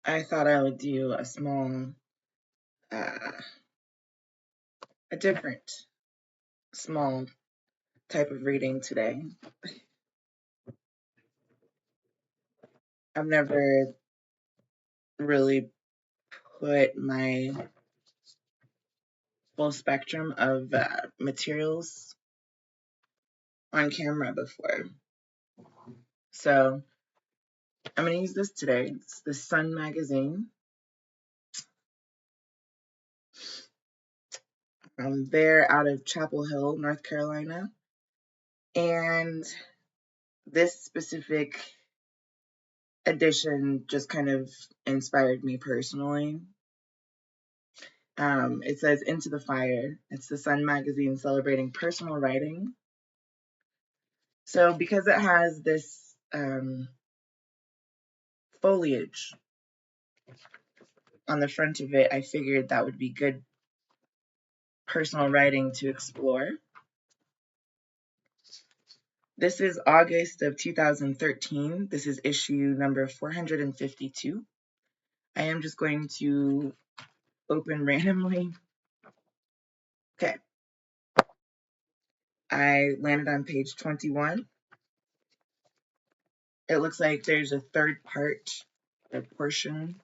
I thought I would do a different small type of reading today. I've never really put my full spectrum of materials on camera before. So I'm going to use this today. It's the Sun magazine. They're out of Chapel Hill, North Carolina. And this specific edition just kind of inspired me personally. It says Into the Fire. It's the Sun magazine celebrating personal writing. So because it has this foliage on the front of it, I figured that would be good personal writing to explore. This is August of 2013. This is issue number 452. I am just going to open randomly. Okay. I landed on page 21. It looks like there's a third part, a portion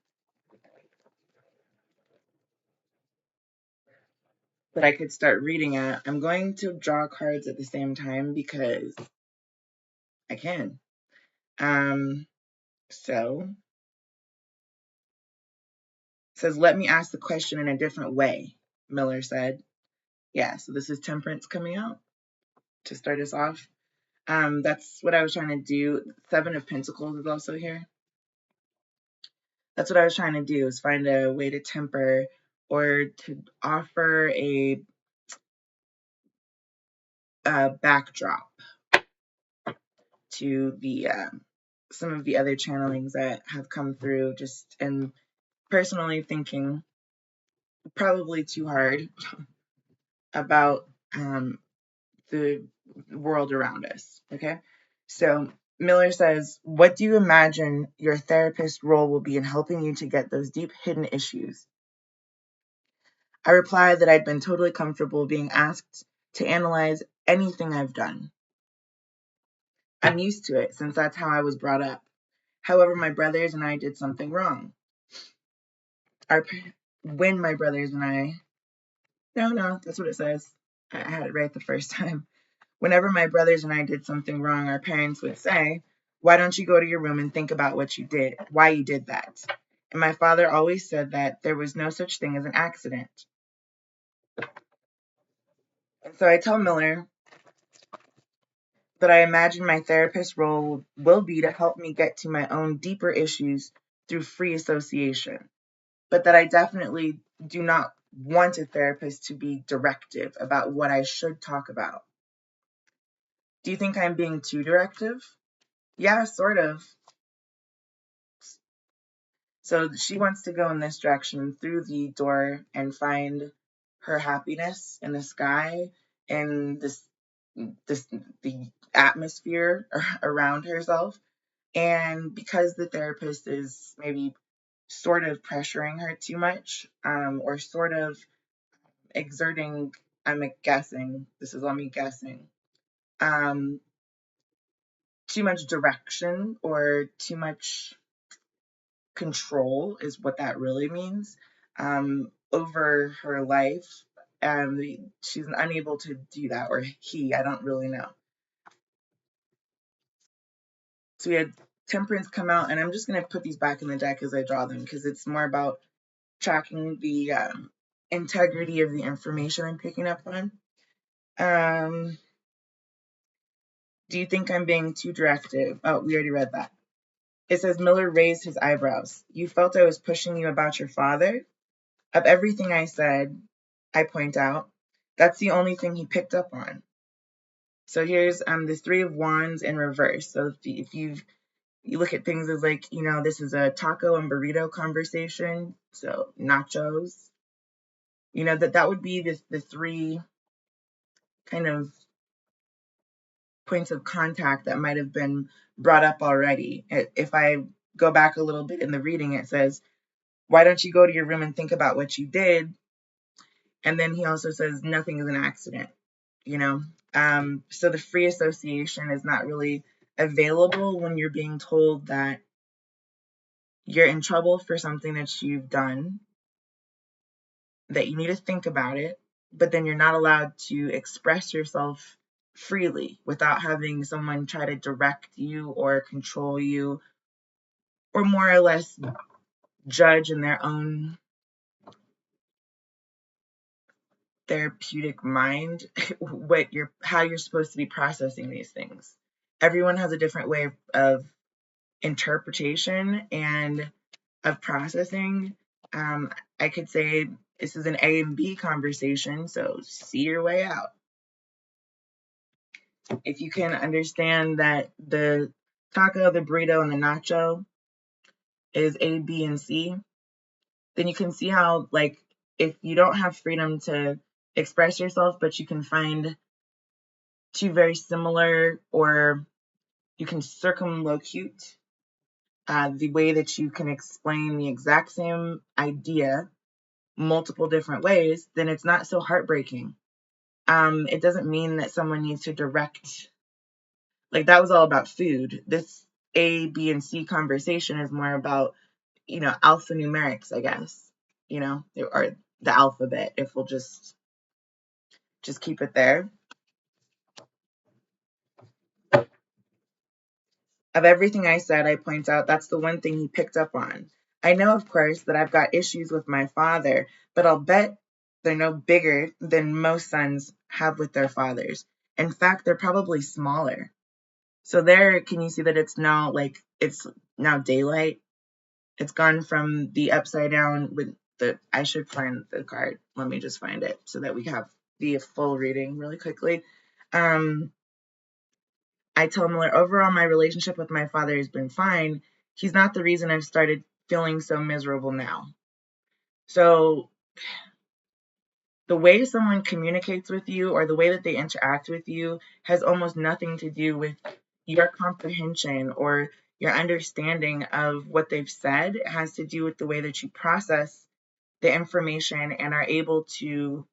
that I could start reading at. I'm going to draw cards at the same time because I can. So it says, let me ask the question in a different way, Miller said. Yeah, so this is Temperance coming out to start us off. That's what I was trying to do. Seven of Pentacles is also here. That's what I was trying to do, is find a way to temper or to offer a backdrop to the some of the other channelings that have come through, just in personally thinking probably too hard about the world around us. Okay, so Miller says, what do you imagine your therapist role will be in helping you to get those deep hidden issues? I replied that I'd been totally comfortable being asked to analyze anything I've done. I'm used to it since that's how I was brought up. However, my brothers and I did something wrong. When my brothers and I, no, that's what it says. I had it right the first time. Whenever my brothers and I did something wrong, our parents would say, why don't you go to your room and think about what you did, why you did that? And my father always said that there was no such thing as an accident. And so I tell Miller that I imagine my therapist role will be to help me get to my own deeper issues through free association, but that I definitely do not want a therapist to be directive about what I should talk about. Do you think I'm being too directive? Yeah, sort of. So she wants to go in this direction through the door and find her happiness in the sky and the atmosphere around herself. And because the therapist is maybe sort of pressuring her too much, or sort of exerting, I'm guessing, this is all me guessing, too much direction or too much control is what that really means, over her life. And she's unable to do that, or he, I don't really know. So we had Temperance come out, and I'm just going to put these back in the deck as I draw them because it's more about tracking the integrity of the information I'm picking up on. Do you think I'm being too directive? Oh, we already read that. It says, Miller raised his eyebrows. You felt I was pushing you about your father? Of everything I said, I point out, that's the only thing he picked up on. So here's the Three of Wands in reverse. So if you look at things as like, this is a taco and burrito conversation. So nachos. That would be the three kind of points of contact that might have been brought up already. If I go back a little bit in the reading, it says, why don't you go to your room and think about what you did? And then he also says nothing is an accident, you know? So the free association is not really available when you're being told that you're in trouble for something that you've done, that you need to think about it, but then you're not allowed to express yourself freely without having someone try to direct you or control you, or more or less judge in their own therapeutic mind how you're supposed to be processing these things. Everyone has a different way of interpretation and of processing. I could say this is an A and B conversation, so see your way out. If you can understand that the taco, the burrito, and the nacho is A, B, and C, then you can see how, like, if you don't have freedom to express yourself, but you can find two very similar, or you can circumlocute the way that you can explain the exact same idea multiple different ways, then it's not so heartbreaking. It doesn't mean that someone needs to direct, like that was all about food. This A, B, and C conversation is more about, alphanumerics, I guess, or the alphabet, if we'll just keep it there. Of everything I said, I point out that's the one thing he picked up on. I know, of course, that I've got issues with my father, but I'll bet they're no bigger than most sons have with their fathers. In fact, they're probably smaller. So there, can you see that it's now daylight? It's gone from the upside down with I should find the card. Let me just find it so that we have the full reading really quickly. I told Miller, overall, my relationship with my father has been fine. He's not the reason I've started feeling so miserable now. So the way someone communicates with you or the way that they interact with you has almost nothing to do with your comprehension or your understanding of what they've said. It has to do with the way that you process the information and are able to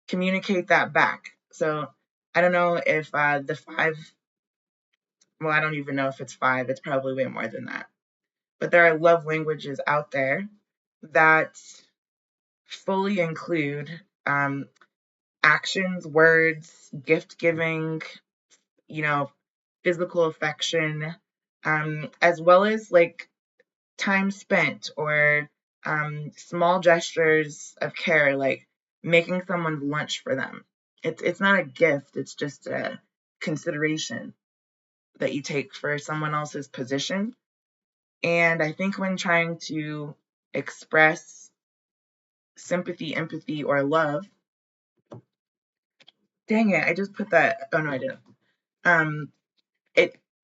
communicate that back. So I don't know if the five, well, I don't even know if it's five. It's probably way more than that. But there are love languages out there that fully include actions, words, gift giving, physical affection, as well as like time spent or small gestures of care, like making someone's lunch for them. It's not a gift, it's just a consideration that you take for someone else's position. And I think when trying to express sympathy, empathy, or love, dang it, I just put that. Oh no, I didn't.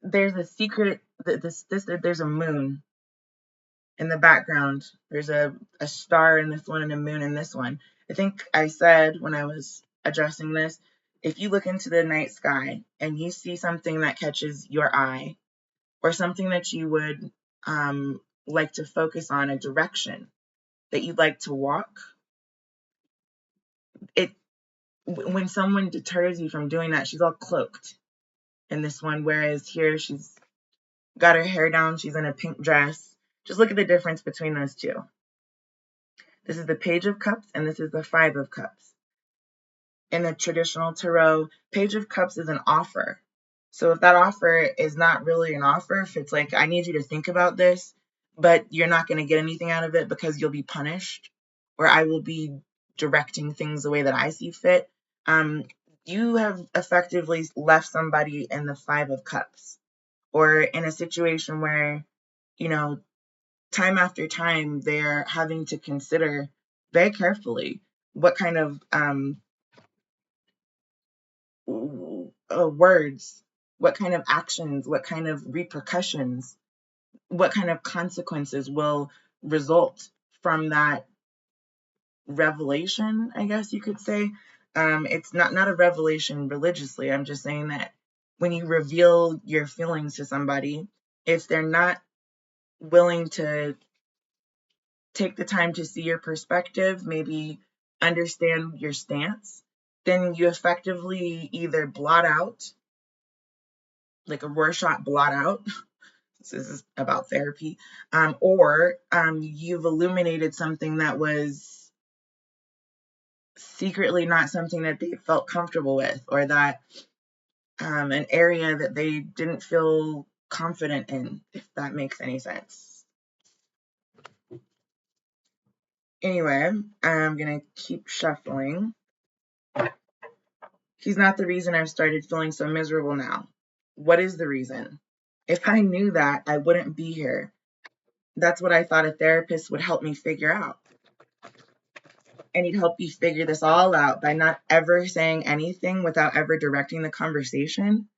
There's a secret. There's a moon in the background. There's a star in this one and a moon in this one. I think I said when I was addressing this, if you look into the night sky and you see something that catches your eye, or something that you would like to focus on, a direction that you'd like to walk, when someone deters you from doing that, she's all cloaked in this one, whereas here she's got her hair down, she's in a pink dress. Just look at the difference between those two. This is the Page of Cups, and this is the Five of Cups. In the traditional tarot, Page of Cups is an offer. So if that offer is not really an offer, if it's like, I need you to think about this, but you're not going to get anything out of it because you'll be punished, or I will be directing things the way that I see fit, you have effectively left somebody in the Five of Cups, or in a situation where, time after time, they're having to consider very carefully what kind of words, what kind of actions, what kind of repercussions, what kind of consequences will result from that revelation, I guess you could say. It's not a revelation religiously. I'm just saying that when you reveal your feelings to somebody, if they're not willing to take the time to see your perspective, maybe understand your stance, then you effectively either blot out, like a Rorschach blot out. This is about therapy, or you've illuminated something that was secretly not something that they felt comfortable with, or that an area that they didn't feel confident in, if that makes any sense. Anyway, I'm gonna keep shuffling. He's not the reason I've started feeling so miserable now. What is the reason? If I knew that, I wouldn't be here. That's what I thought a therapist would help me figure out. And he'd help you figure this all out by not ever saying anything without ever directing the conversation.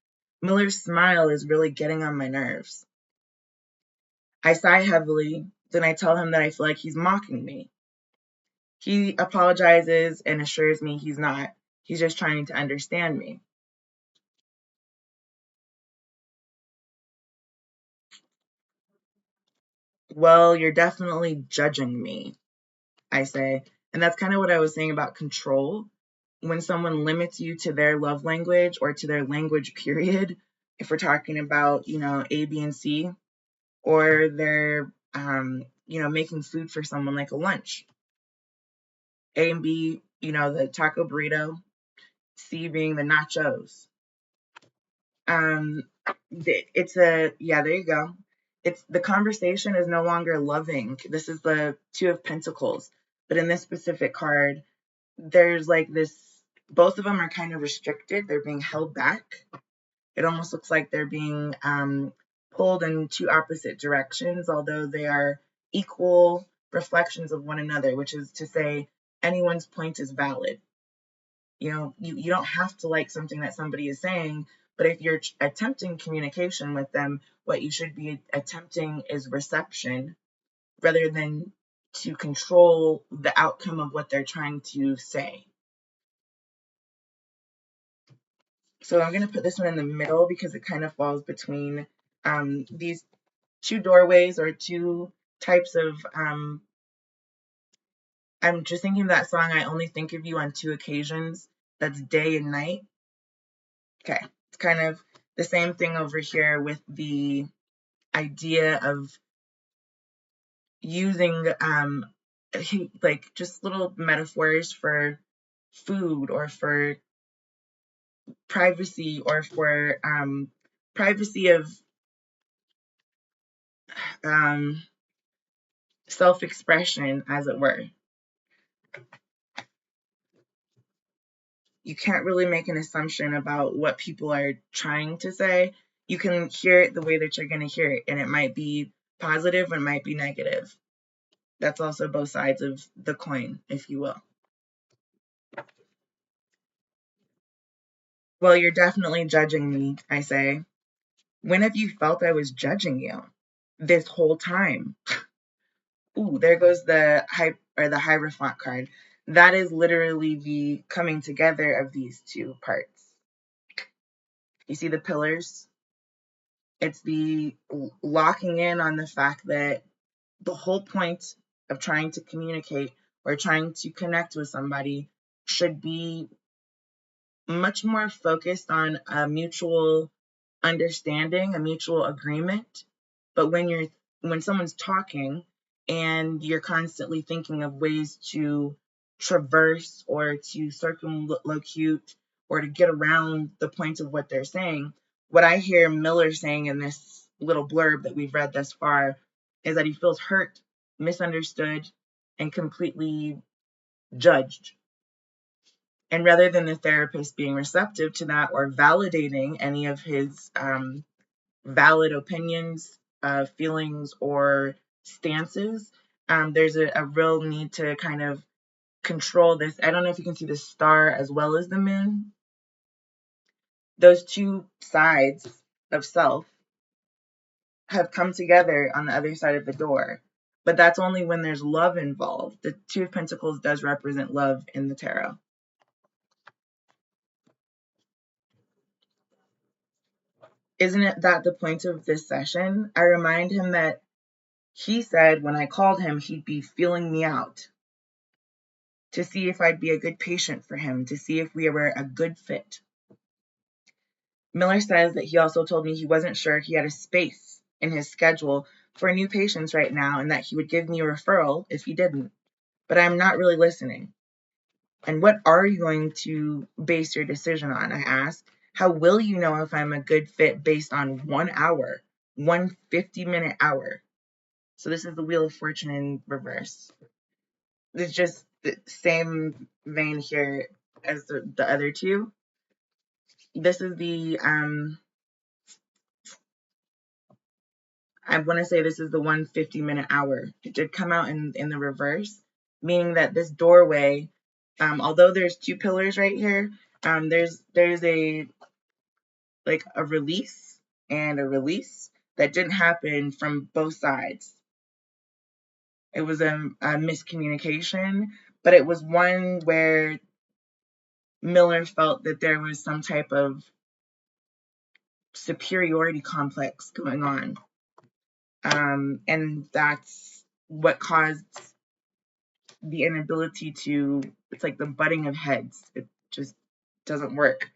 Miller's smile is really getting on my nerves. I sigh heavily, then I tell him that I feel like he's mocking me. He apologizes and assures me he's not. He's just trying to understand me. Well, you're definitely judging me, I say. And that's kind of what I was saying about control. When someone limits you to their love language or to their language period, if we're talking about, A, B, and C, or they're, making food for someone like a lunch. A and B, the taco burrito, C being the nachos. Yeah, there you go. It's the conversation is no longer loving. This is the Two of Pentacles. But in this specific card, there's like this, both of them are kind of restricted. They're being held back. It almost looks like they're being pulled in two opposite directions, although they are equal reflections of one another, which is to say anyone's point is valid. You don't have to like something that somebody is saying, but if you're attempting communication with them, what you should be attempting is reception rather than to control the outcome of what they're trying to say. So I'm going to put this one in the middle because it kind of falls between these two doorways or two types of. I'm just thinking of that song, I Only Think of You on Two Occasions. That's day and night. Okay, it's kind of the same thing over here with the idea of using like just little metaphors for food or for privacy or for privacy of um, self-expression, as it were. You can't really make an assumption about what people are trying to say. You can hear it the way that you're going to hear it, and it might be positive or it might be negative. That's also both sides of the coin, if you will. Well, you're definitely judging me, I say. When have you felt I was judging you? This whole time. Ooh, there goes the Hierophant card. That is literally the coming together of these two parts. You see the pillars? It's the locking in on the fact that the whole point of trying to communicate or trying to connect with somebody should be much more focused on a mutual understanding, a mutual agreement. But when someone's talking and you're constantly thinking of ways to traverse or to circumlocute or to get around the point of what they're saying, what I hear Miller saying in this little blurb that we've read thus far is that he feels hurt, misunderstood, and completely judged. And rather than the therapist being receptive to that or validating any of his valid opinions, feelings, or stances, there's a real need to kind of control this. I don't know if you can see the star as well as the moon. Those two sides of self have come together on the other side of the door. But that's only when there's love involved. The Two of Pentacles does represent love in the tarot. Isn't it that the point of this session? I remind him that He said when I called him, he'd be feeling me out to see if I'd be a good patient for him, to see if we were a good fit. Miller says that he also told me he wasn't sure he had a space in his schedule for new patients right now and that he would give me a referral if he didn't. But I'm not really listening. And what are you going to base your decision on? I asked. How will you know if I'm a good fit based on 1 hour, 1 50-minute hour? So this is the Wheel of Fortune in reverse. It's just the same vein here as the other two. This is the I want to say this is the 1 50-minute hour. It did come out in the reverse, meaning that this doorway, although there's two pillars right here, there's a like a release and a release that didn't happen from both sides. It was a miscommunication, but it was one where Miller felt that there was some type of superiority complex going on. And that's what caused the inability to, it's like the butting of heads. It just doesn't work.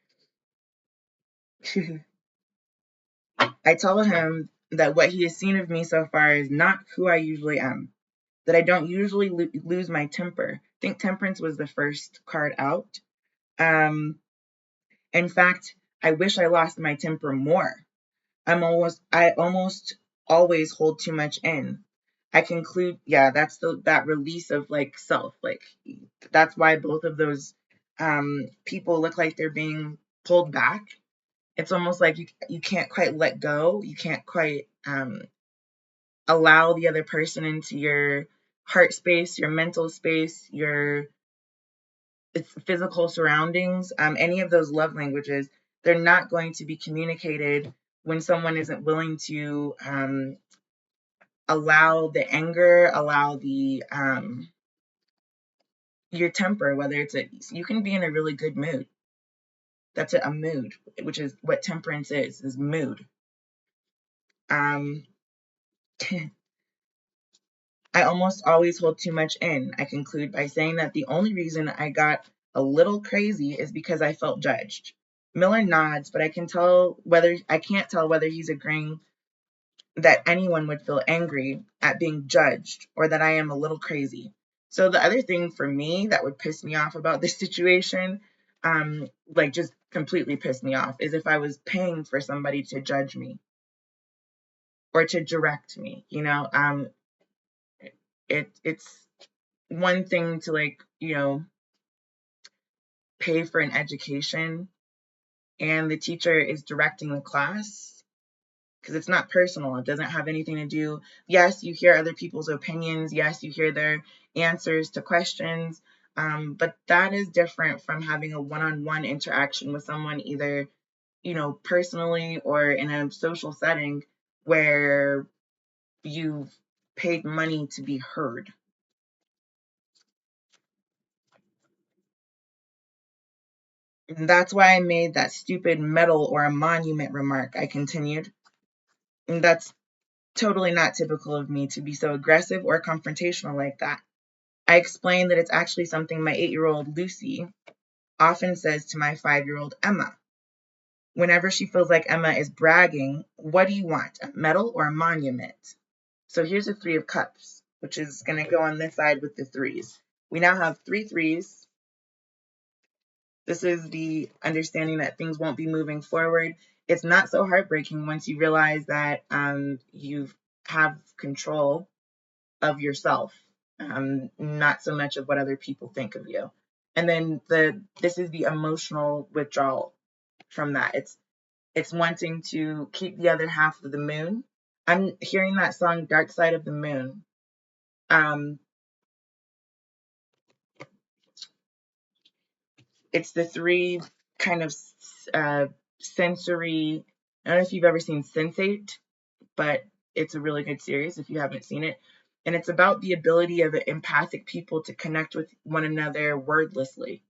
I told him that what he has seen of me so far is not who I usually am, that I don't usually lose my temper. I think temperance was the first card out. In fact, I wish I lost my temper more. I almost always hold too much in. I conclude, yeah, that's that release of like self. Like that's why both of those people look like they're being pulled back. It's almost like you can't quite let go. You can't quite allow the other person into your heart space, your mental space, your physical surroundings, any of those love languages. They're not going to be communicated when someone isn't willing to allow the anger, allow the your temper, whether it's you can be in a really good mood. That's a mood, which is what temperance is mood. I almost always hold too much in. I conclude by saying that the only reason I got a little crazy is because I felt judged. Miller nods, but I can't tell whether he's agreeing that anyone would feel angry at being judged or that I am a little crazy. So the other thing for me that would piss me off about this situation, like just completely piss me off, is if I was paying for somebody to judge me or to direct me. It's one thing to pay for an education and the teacher is directing the class because it's not personal. It doesn't have anything to do. Yes, you hear other people's opinions. Yes, you hear their answers to questions. But that is different from having a one-on-one interaction with someone, either, personally or in a social setting where you've paid money to be heard. And that's why I made that stupid medal or a monument remark, I continued. And that's totally not typical of me to be so aggressive or confrontational like that. I explained that it's actually something my 8-year-old Lucy often says to my 5-year-old Emma. Whenever she feels like Emma is bragging, what do you want, a medal or a monument? So here's a 3 of Cups, which is going to go on this side with the 3s. We now have 3 3s. This is the understanding that things won't be moving forward. It's not so heartbreaking once you realize that you have control of yourself, not so much of what other people think of you. And then this is the emotional withdrawal from that. It's wanting to keep the other half of the moon. I'm hearing that song Dark Side of the Moon. It's the 3 kind of sensory. I don't know if you've ever seen Sense8, but it's a really good series if you haven't seen it. And it's about the ability of empathic people to connect with one another wordlessly.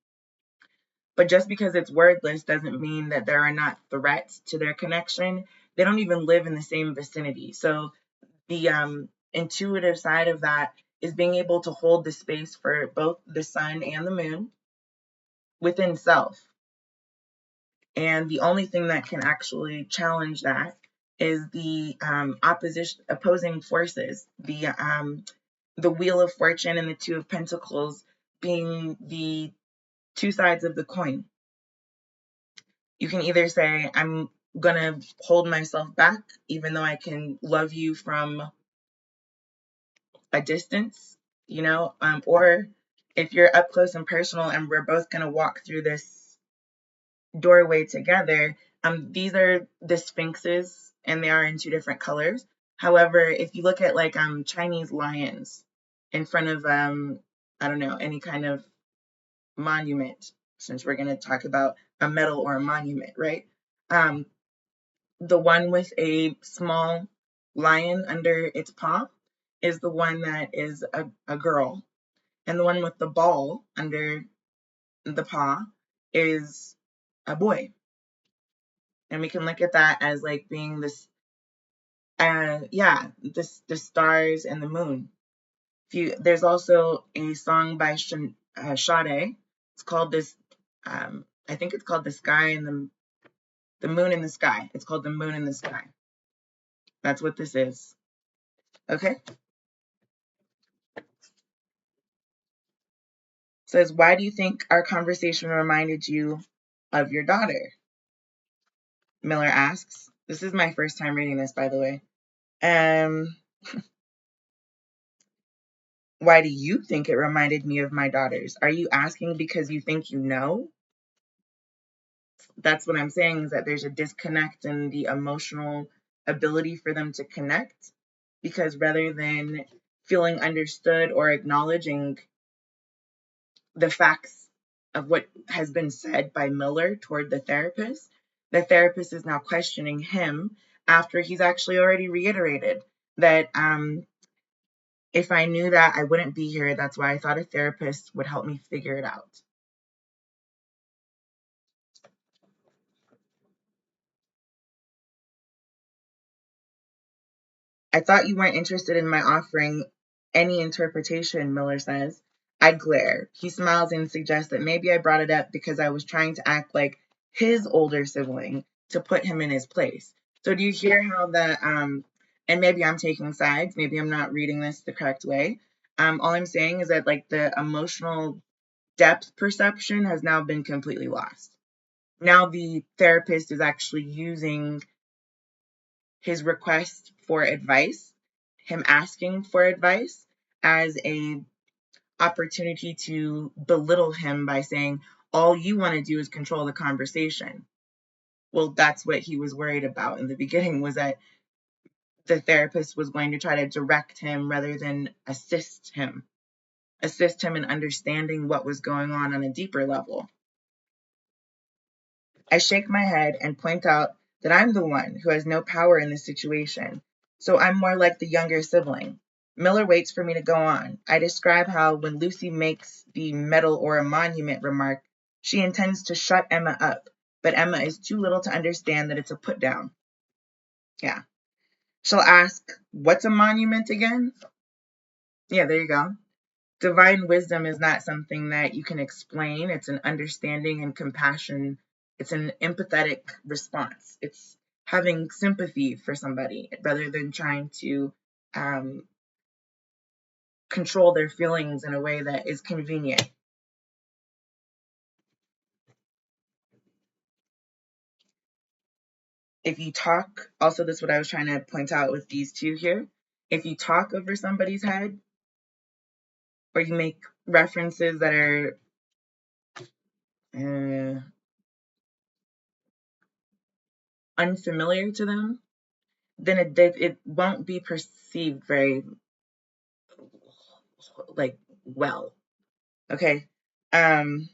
But just because it's wordless doesn't mean that there are not threats to their connection. They don't even live in the same vicinity. So the intuitive side of that is being able to hold the space for both the sun and the moon within self. And the only thing that can actually challenge that is the opposing forces, the Wheel of Fortune and the Two of Pentacles being the two sides of the coin. You can either say, I'm going to hold myself back, even though I can love you from a distance, or if you're up close and personal and we're both going to walk through this doorway together, these are the sphinxes and they are in two different colors. However, if you look at like Chinese lions in front of I don't know, any kind of monument, since we're going to talk about a medal or a monument, right? The one with a small lion under its paw is the one that is a girl, and the one with the ball under the paw is a boy. And we can look at that as like being this, the stars and the moon. There's also a song by Sade. It's called this. I think it's called the sky and the moon in the sky. It's called the moon in the sky. That's what this is. Okay. Says, why do you think our conversation reminded you of your daughter? Miller asks. This is my first time reading this, by the way. Why do you think it reminded me of my daughters? Are you asking because you think you know? That's what I'm saying, is that there's a disconnect in the emotional ability for them to connect, because rather than feeling understood or acknowledging the facts of what has been said by Miller toward the therapist is now questioning him after he's actually already reiterated that if I knew that, I wouldn't be here. That's why I thought a therapist would help me figure it out. I thought you weren't interested in my offering any interpretation, Miller says. I glare. He smiles and suggests that maybe I brought it up because I was trying to act like his older sibling to put him in his place. So do you hear how and maybe I'm taking sides, maybe I'm not reading this the correct way. All I'm saying is that like the emotional depth perception has now been completely lost. Now the therapist is actually using his request for advice, him asking for advice, as a opportunity to belittle him by saying, all you want to do is control the conversation. Well, that's what he was worried about in the beginning, was that the therapist was going to try to direct him rather than assist him in understanding what was going on a deeper level. I shake my head and point out that I'm the one who has no power in this situation, so I'm more like the younger sibling. Miller waits for me to go on. I describe how when Lucy makes the medal or a monument remark, she intends to shut Emma up, but Emma is too little to understand that it's a put down. Yeah. She'll ask, what's a monument again? Yeah, there you go. Divine wisdom is not something that you can explain. It's an understanding and compassion. It's an empathetic response. It's having sympathy for somebody rather than trying to control their feelings in a way that is convenient. If you talk, also this is what I was trying to point out with these two here. If you talk over somebody's head, or you make references that are unfamiliar to them, then it won't be perceived very like well. Okay. They'll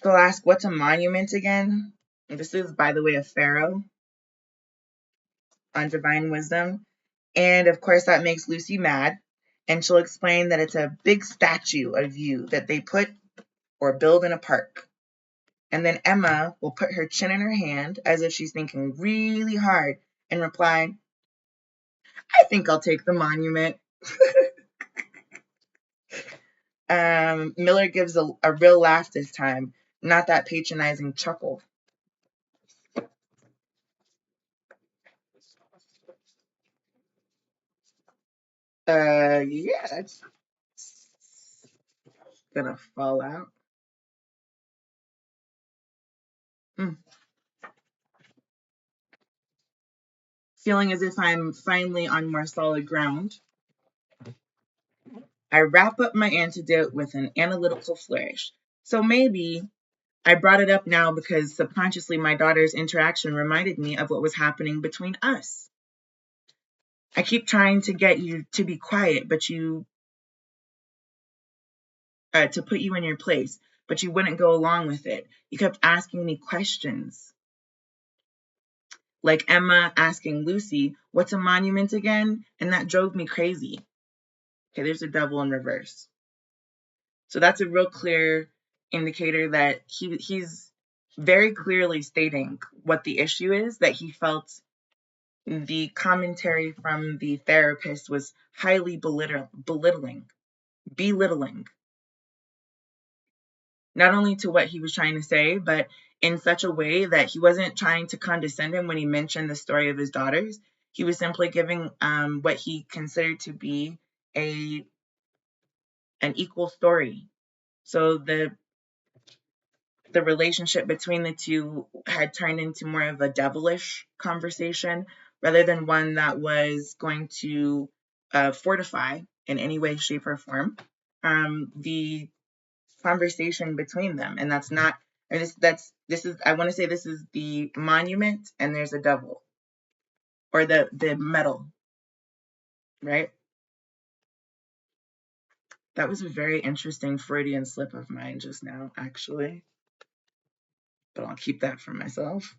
ask, what's a monument again? And this is, by the way, a pharaoh on divine wisdom. And of course, that makes Lucy mad. And she'll explain that it's a big statue of you that they put or build in a park. And then Emma will put her chin in her hand as if she's thinking really hard and reply, I think I'll take the monument. Miller gives a real laugh this time, not that patronizing chuckle. Yeah, that's gonna fall out. Mm. Feeling as if I'm finally on more solid ground, I wrap up my antidote with an analytical flourish. So maybe I brought it up now because subconsciously my daughter's interaction reminded me of what was happening between us. I keep trying to get you to be quiet, but to put you in your place, but you wouldn't go along with it. You kept asking me questions. Like Emma asking Lucy, what's a monument again? And that drove me crazy. Okay, there's a devil in reverse. So that's a real clear indicator that he's very clearly stating what the issue is, that he felt the commentary from the therapist was highly belittling, not only to what he was trying to say, but in such a way that he wasn't trying to condescend him when he mentioned the story of his daughters. He was simply giving what he considered to be an equal story. So the relationship between the two had turned into more of a devilish conversation rather than one that was going to fortify in any way, shape, or form the conversation between them. And that's not, and this is, I want to say this is the monument and there's a devil, or the metal, right? That was a very interesting Freudian slip of mine just now, actually, but I'll keep that for myself.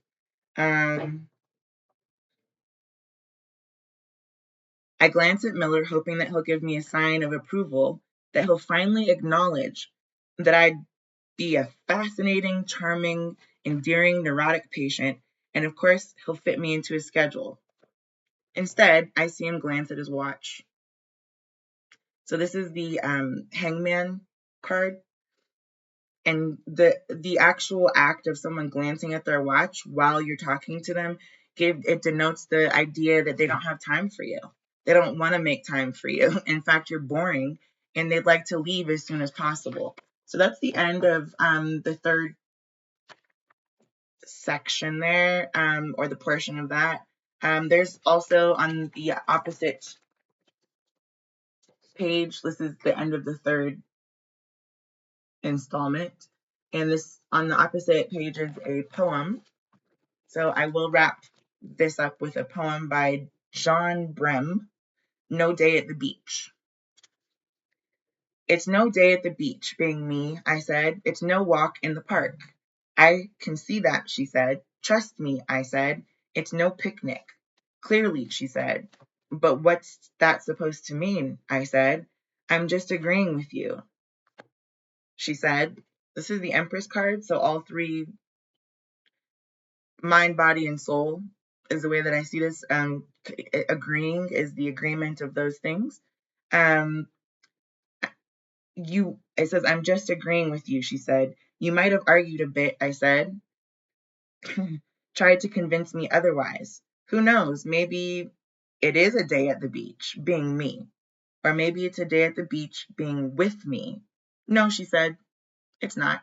I glance at Miller, hoping that he'll give me a sign of approval, that he'll finally acknowledge that I'd be a fascinating, charming, endearing, neurotic patient, and of course, he'll fit me into his schedule. Instead, I see him glance at his watch. So this is the hangman card, and the actual act of someone glancing at their watch while you're talking to them it denotes the idea that they don't have time for you. They don't want to make time for you. In fact, you're boring and they'd like to leave as soon as possible. So that's the end of the third section there, or the portion of that. There's also on the opposite page, this is the end of the third installment. And this on the opposite page is a poem. So I will wrap this up with a poem by John Brehm, No Day at the Beach. It's no day at the beach, being me, I said. It's no walk in the park. I can see that, she said. Trust me, I said. It's no picnic. Clearly, she said. But what's that supposed to mean? I said. I'm just agreeing with you, she said. This is the Empress card, so all three, mind, body, and soul, is the way that I see this. Agreeing is the agreement of those things. Um, it says, I'm just agreeing with you, she said. You might have argued a bit, I said. Tried to convince me otherwise. Who knows? Maybe it is a day at the beach, being me. Or maybe it's a day at the beach being with me. No, she said, it's not.